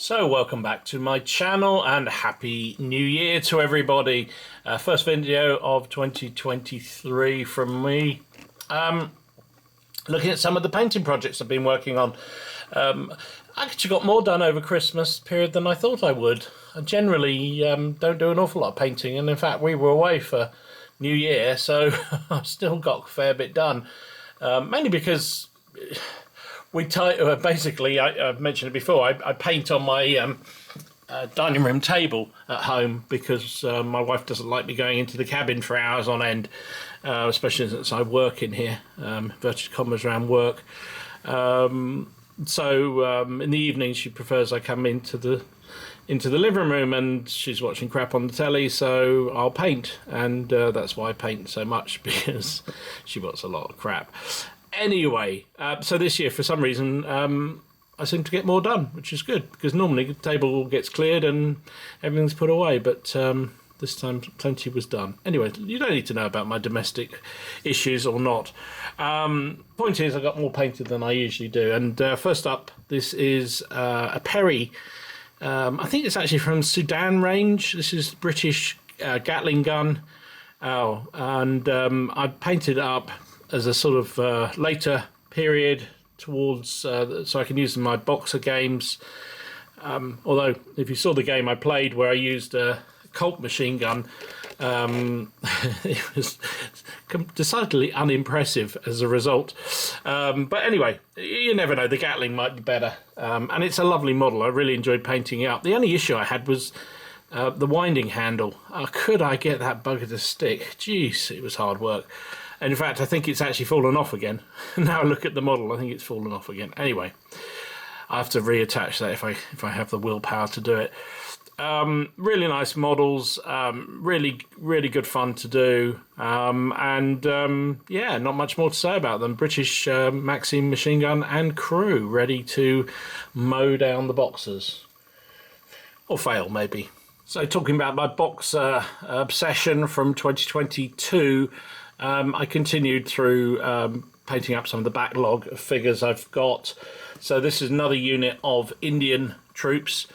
So welcome back to my channel and happy new year to everybody. First video of 2023 from me. Looking at some of the painting projects I've been working on. I actually got more done over Christmas period than I thought I would. I generally don't do an awful lot of painting, and in fact we were away for New Year, so I've still got a fair bit done. Mainly because basically, I've mentioned it before, I paint on my dining room table at home because my wife doesn't like me going into the cabin for hours on end, especially since I work in here, inverted commas around work. So in the evening she prefers I come into the living room, and she's watching crap on the telly, so I'll paint, and that's why I paint so much, because she watches a lot of crap. Anyway, so this year, for some reason, I seem to get more done, which is good, because normally the table gets cleared and everything's put away, but this time plenty was done. Anyway, you don't need to know about my domestic issues or not. Point is, I got more painted than I usually do, and first up, this is a Perry. I think it's actually from Sudan range. This is British Gatling gun. And I painted it up as a sort of later period towards so I can use in my boxer games. Although if you saw the game I played where I used a Colt machine gun, it was decidedly unimpressive as a result. But anyway, you never know, the Gatling might be better. And it's a lovely model. I really enjoyed painting it up. The only issue I had was the winding handle. Could I get that bugger to stick? Jeez, it was hard work. And in fact, I think it's actually fallen off again. Now I look at the model, I think it's fallen off again. Anyway, I have to reattach that if I have the willpower to do it. Really nice models, really good fun to do, yeah, not much more to say about them. British Maxim machine gun and crew ready to mow down the boxers, or fail maybe. So talking about my boxer obsession from 2022, I continued through painting up some of the backlog of figures I've got. So this is another unit of Indian troops.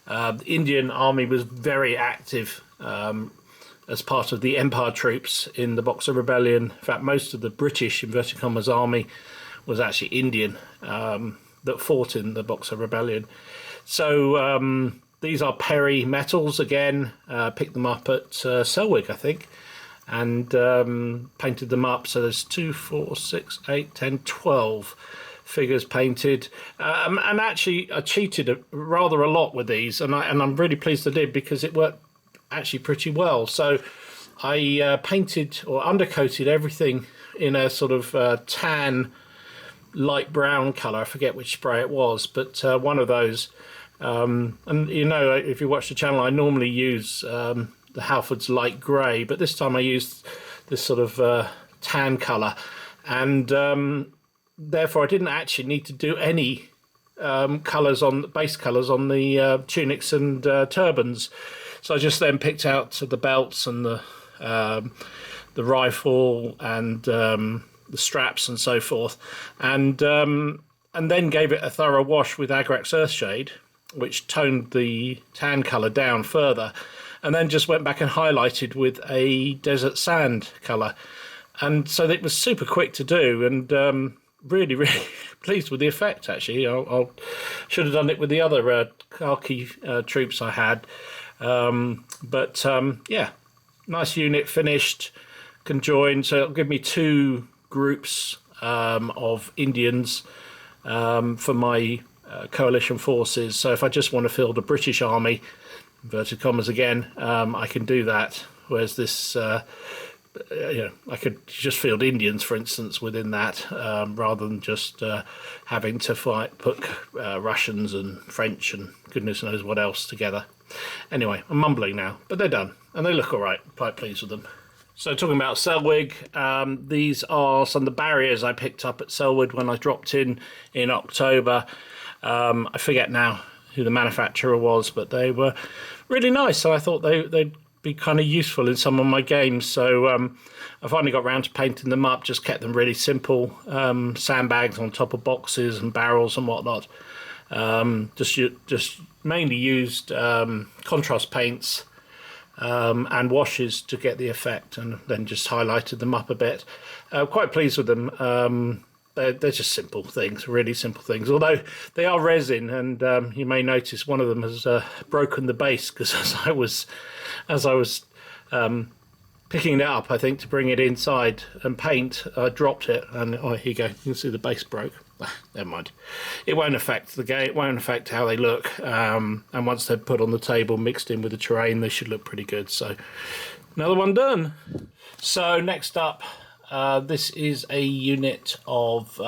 The Indian army was very active as part of the Empire troops in the Boxer Rebellion. In fact, most of the British, inverted commas, army was actually Indian that fought in the Boxer Rebellion. So these are Perry metals again. Picked them up at Selwyn, I think, and painted them up. So there's 2, 4, 6, 8, 10, 12 figures painted, and actually I cheated rather a lot with these, and I'm really pleased I did, because it worked actually pretty well. So I painted or undercoated everything in a sort of tan light brown colour. I forget which spray it was, but one of those, and you know, if you watch the channel, I normally use the Halford's light grey, but this time I used this sort of tan colour, and therefore I didn't actually need to do any colours on base colours on the tunics and turbans. So I just then picked out the belts and the rifle and the straps and so forth, and then gave it a thorough wash with Agrax Earthshade, which toned the tan colour down further, and then just went back and highlighted with a desert sand colour, and so it was super quick to do, and really pleased with the effect. Actually, I should have done it with the other khaki troops I had, but yeah, nice unit finished, conjoined. So it'll give me 2 groups of Indians for my coalition forces. So if I just want to field a British army, inverted commas again, I can do that. Whereas this you know, I could just field Indians, for instance, within that, rather than just having to put Russians and French and goodness knows what else together. Anyway, I'm mumbling now, but they're done, and they look all right. Quite pleased with them. So talking about Selwyn, these are some of the barriers I picked up at Selwyn when I dropped in October. I forget now who the manufacturer was, but they were really nice, so I thought they'd be kind of useful in some of my games. So I finally got around to painting them up, just kept them really simple, sandbags on top of boxes and barrels and whatnot. Just mainly used contrast paints and washes to get the effect, and then just highlighted them up a bit. Quite pleased with them. They're just simple things, really simple things. Although they are resin, and you may notice one of them has broken the base, because as I was picking it up, I think, to bring it inside and paint, I dropped it, and oh, here you go. You can see the base broke. Never mind. It won't affect the game. It won't affect how they look. And once they're put on the table, mixed in with the terrain, they should look pretty good. So another one done. So next up, this is a unit of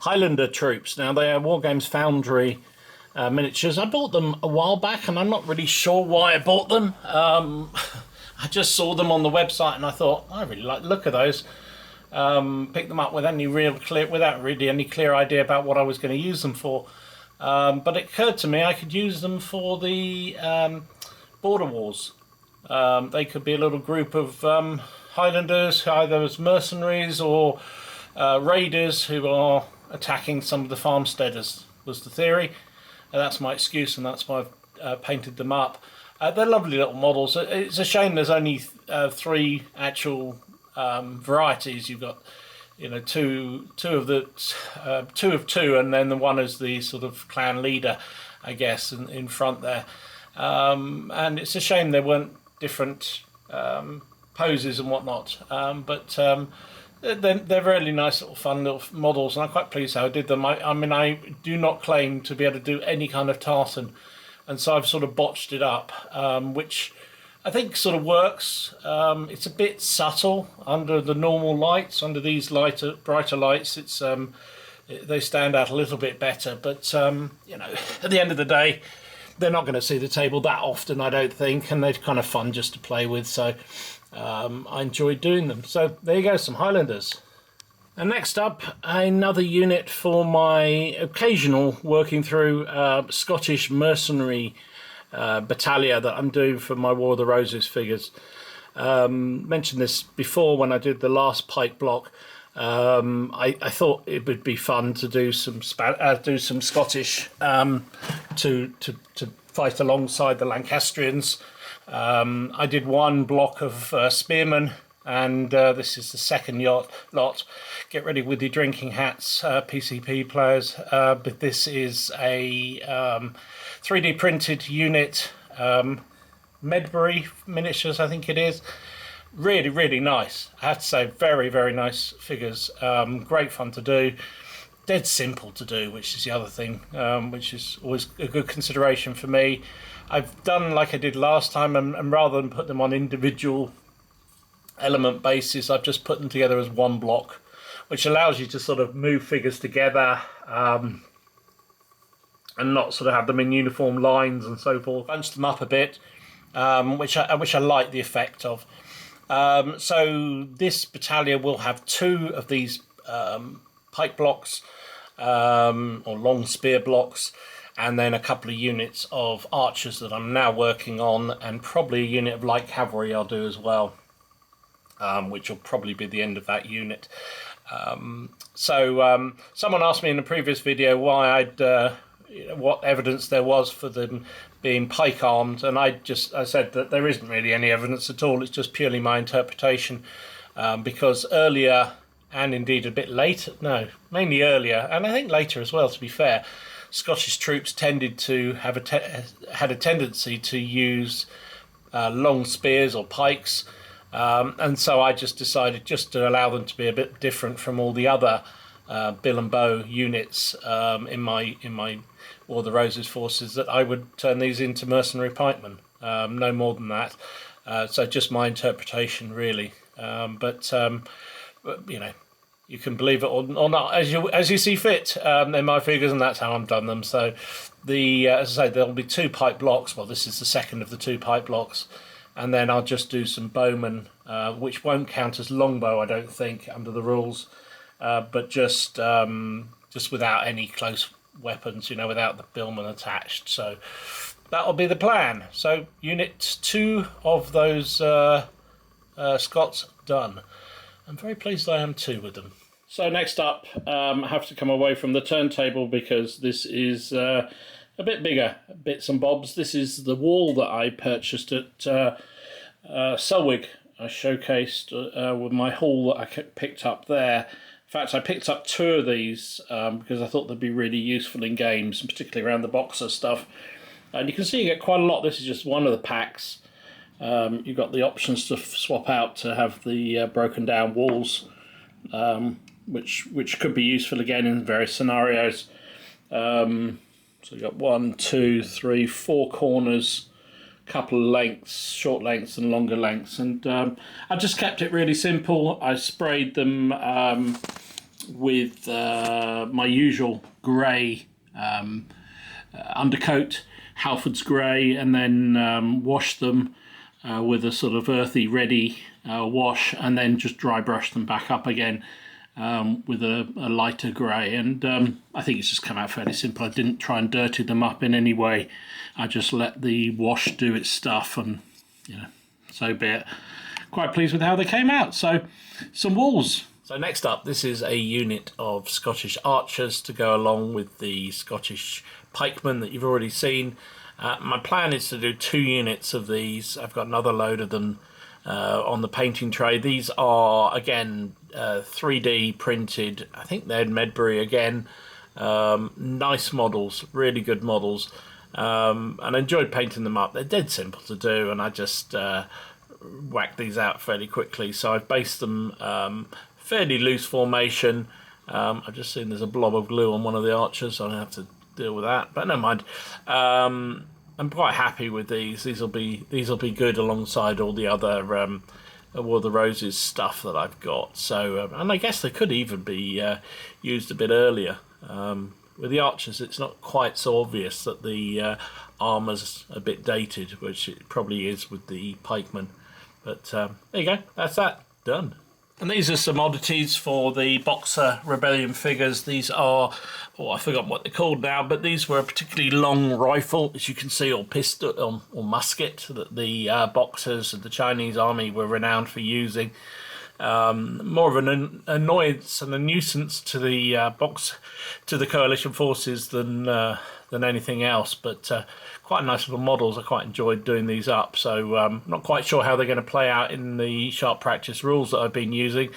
Highlander troops. Now they are Wargames Foundry miniatures. I bought them a while back, and I'm not really sure why I bought them. I just saw them on the website, and I thought, I really like the look of those. Picked them up without really any clear idea about what I was going to use them for. But it occurred to me I could use them for the border wars. They could be a little group of Highlanders, either as mercenaries or raiders who are attacking some of the farmsteaders, was the theory. That's my excuse, and that's why I've painted them up. They're lovely little models. It's a shame there's only 3 actual varieties. You've got, you know, two of two, and then the one is the sort of clan leader, I guess, in front there. And it's a shame there weren't different poses and whatnot. But they're really nice little fun little models, and I'm quite pleased how I did them. I mean, I do not claim to be able to do any kind of tartan, and so I've sort of botched it up, which I think sort of works. It's a bit subtle under the normal lights. Under these brighter lights, it's they stand out a little bit better. But you know, at the end of the day, they're not going to see the table that often, I don't think, and they're kind of fun just to play with. So I enjoyed doing them. So there you go, some Highlanders. And next up, another unit for my occasional working through Scottish mercenary battalion that I'm doing for my War of the Roses figures. Mentioned this before when I did the last pike block. I thought it would be fun to do some Scottish to fight alongside the Lancastrians. I did one block of spearmen, and this is the second lot. Get ready with your drinking hats, PCP players. But this is a 3D printed unit, Medbury miniatures, I think it is. Really, really nice. I have to say, very, very nice figures. Great fun to do. Dead simple to do, which is the other thing, which is always a good consideration for me. I've done like I did last time, and rather than put them on individual element basis, I've just put them together as one block, which allows you to sort of move figures together and not sort of have them in uniform lines and so forth. Bunch them up a bit, which I like the effect of. So this battalion will have 2 of these pike blocks or long spear blocks, and then a couple of units of archers that I'm now working on, and probably a unit of light cavalry I'll do as well, which will probably be the end of that unit. Someone asked me in a previous video why what evidence there was for them being pike armed, and I said that there isn't really any evidence at all. It's just purely my interpretation, because earlier, and indeed a bit later, no, mainly earlier, and I think later as well, to be fair, Scottish troops tended to have had a tendency to use long spears or pikes, and so I just decided, just to allow them to be a bit different from all the other bill and bow units in my War of the Roses forces, that I would turn these into mercenary pikemen. No more than that. So just my interpretation, really. But you know, you can believe it or not as you see fit. They're my figures, and that's how I've done them. So as I say, there'll be 2 pike blocks. Well, this is the second of the 2 pike blocks, and then I'll just do some bowmen, which won't count as longbow, I don't think, under the rules, but just without any close weapons, you know, without the billman attached. So that'll be the plan. So unit 2 of those Scots done. I'm very pleased I am too with them. So next up, I have to come away from the turntable because this is a bit bigger, bits and bobs. This is the wall that I purchased at Selwig. I showcased with my haul that I picked up there. In fact, I picked up 2 of these because I thought they'd be really useful in games, particularly around the boxer stuff. And you can see you get quite a lot. This is just one of the packs. You've got the options to swap out to have the broken down walls, which could be useful again in various scenarios. So you've got 1, 2, 3, 4 corners, couple of lengths, short lengths and longer lengths, and I just kept it really simple. I sprayed them with my usual grey undercoat, Halford's grey, and then washed them with a sort of earthy ready wash, and then just dry brush them back up again with a lighter grey, and I think it's just come out fairly simple. I didn't try and dirty them up in any way. I just let the wash do its stuff, and so be it. Quite pleased with how they came out. So some walls. So next up, this is a unit of Scottish archers to go along with the Scottish pikemen that you've already seen. My plan is to do 2 units of these. I've got another load of them on the painting tray. These are, again, 3D printed. I think they're Medbury again. Nice models, really good models. And I enjoyed painting them up. They're dead simple to do, and I just whacked these out fairly quickly. So I've based them fairly loose formation. I've just seen there's a blob of glue on one of the archers, so I don't have to deal with that, but never mind. I'm quite happy with these. These will be good alongside all the other War of the Roses stuff that I've got. So and I guess they could even be used a bit earlier. With the archers, it's not quite so obvious that the armour's a bit dated, which it probably is with the pikemen. But there you go. That's that done. And these are some oddities for the Boxer Rebellion figures. These are, I forgot what they're called now, but these were a particularly long rifle, as you can see, or pistol or musket that the Boxers of the Chinese army were renowned for using. More of an annoyance and a nuisance to the coalition forces than anything else, but quite nice little models. I quite enjoyed doing these up, so not quite sure how they're going to play out in the sharp practice rules that I've been using,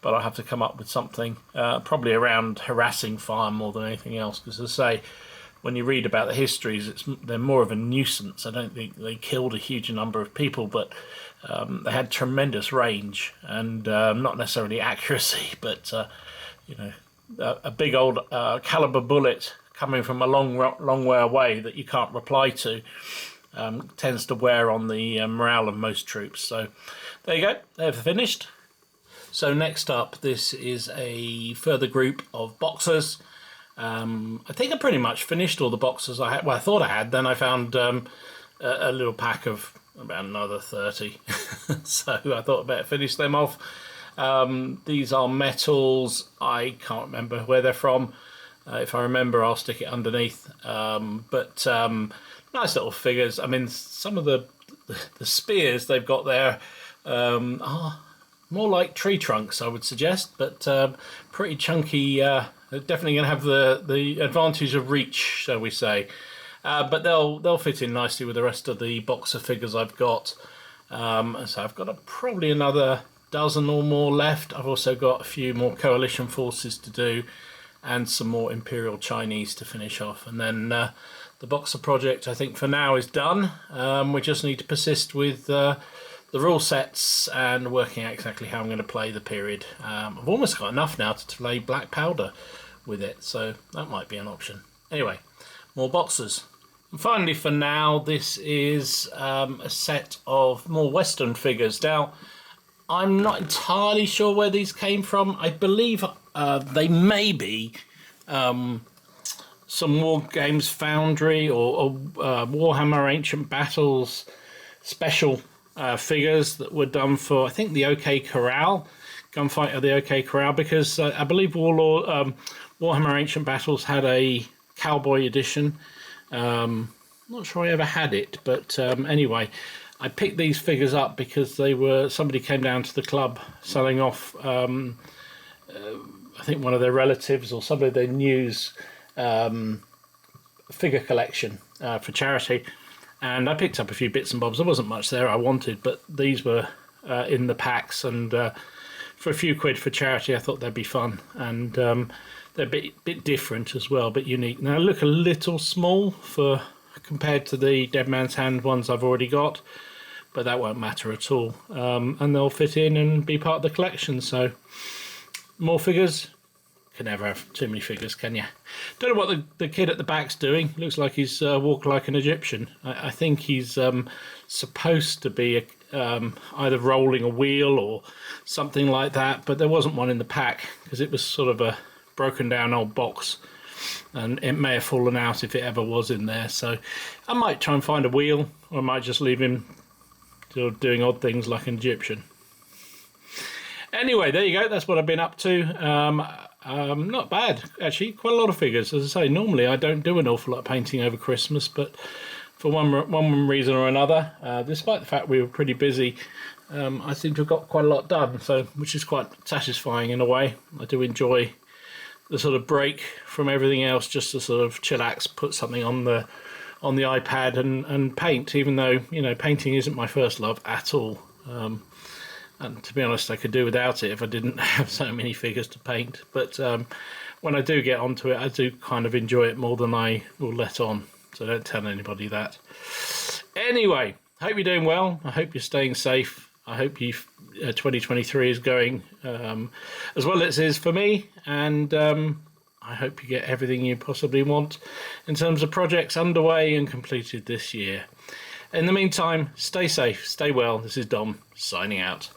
but I'll have to come up with something probably around harassing fire more than anything else, because as I say, when you read about the histories, they're more of a nuisance. I don't think they killed a huge number of people, but they had tremendous range and not necessarily accuracy, but a big old caliber bullet coming from a long way away that you can't reply to tends to wear on the morale of most troops. So there you go, they're finished. So next up, this is a further group of boxers. I think I pretty much finished all the boxers I had. Well, I thought I had. Then I found a little pack of about another 30. So I thought I'd better finish them off. These are metals. I can't remember where they're from. If I remember, I'll stick it underneath. But nice little figures. I mean, some of the spears they've got there are more like tree trunks, I would suggest, but pretty chunky. They're definitely going to have the advantage of reach, shall we say. But they'll fit in nicely with the rest of the boxer figures I've got. So I've got probably another dozen or more left. I've also got a few more coalition forces to do, and some more Imperial Chinese to finish off. And then the boxer project, I think, for now is done. We just need to persist with the rule sets and working out exactly how I'm going to play the period. I've almost got enough now to play Black Powder with it, so that might be an option. Anyway, more boxers. And finally, for now, this is a set of more Western figures. Now, I'm not entirely sure where these came from. I believe they may be some War Games Foundry or Warhammer Ancient Battles special figures that were done for, I think, the OK Corral, Gunfight of the OK Corral, because I believe Warhammer Ancient Battles had a cowboy edition. Not sure I ever had it, but anyway, I picked these figures up because somebody came down to the club selling off I think one of their relatives or somebody they knew's figure collection for charity, and I picked up a few bits and bobs. There wasn't much there I wanted, but these were in the packs, and for a few quid for charity I thought they'd be fun, and they're a bit different as well, a bit unique. Now look a little small for compared to the Dead Man's Hand ones I've already got, but that won't matter at all, and they'll fit in and be part of the collection. So more figures. Can never have too many figures, can you? Don't know what the kid at the back's doing. Looks like he's walking like an Egyptian. I think he's supposed to be either rolling a wheel or something like that, but there wasn't one in the pack because it was sort of a broken down old box, and it may have fallen out if it ever was in there. So I might try and find a wheel, or I might just leave him doing odd things like an Egyptian. Anyway, there you go. That's what I've been up to. Not bad, actually. Quite a lot of figures. As I say, normally I don't do an awful lot of painting over Christmas, but for one reason or another, despite the fact we were pretty busy, I seem to have got quite a lot done, so which is quite satisfying in a way. I do enjoy the sort of break from everything else, just to sort of chillax, put something on the iPad and paint, even though, you know, painting isn't my first love at all. And to be honest, I could do without it if I didn't have so many figures to paint. But when I do get onto it, I do kind of enjoy it more than I will let on. So don't tell anybody that. Anyway, hope you're doing well. I hope you're staying safe. I hope 2023 is going as well as it is for me. And I hope you get everything you possibly want in terms of projects underway and completed this year. In the meantime, stay safe, stay well. This is Dom, signing out.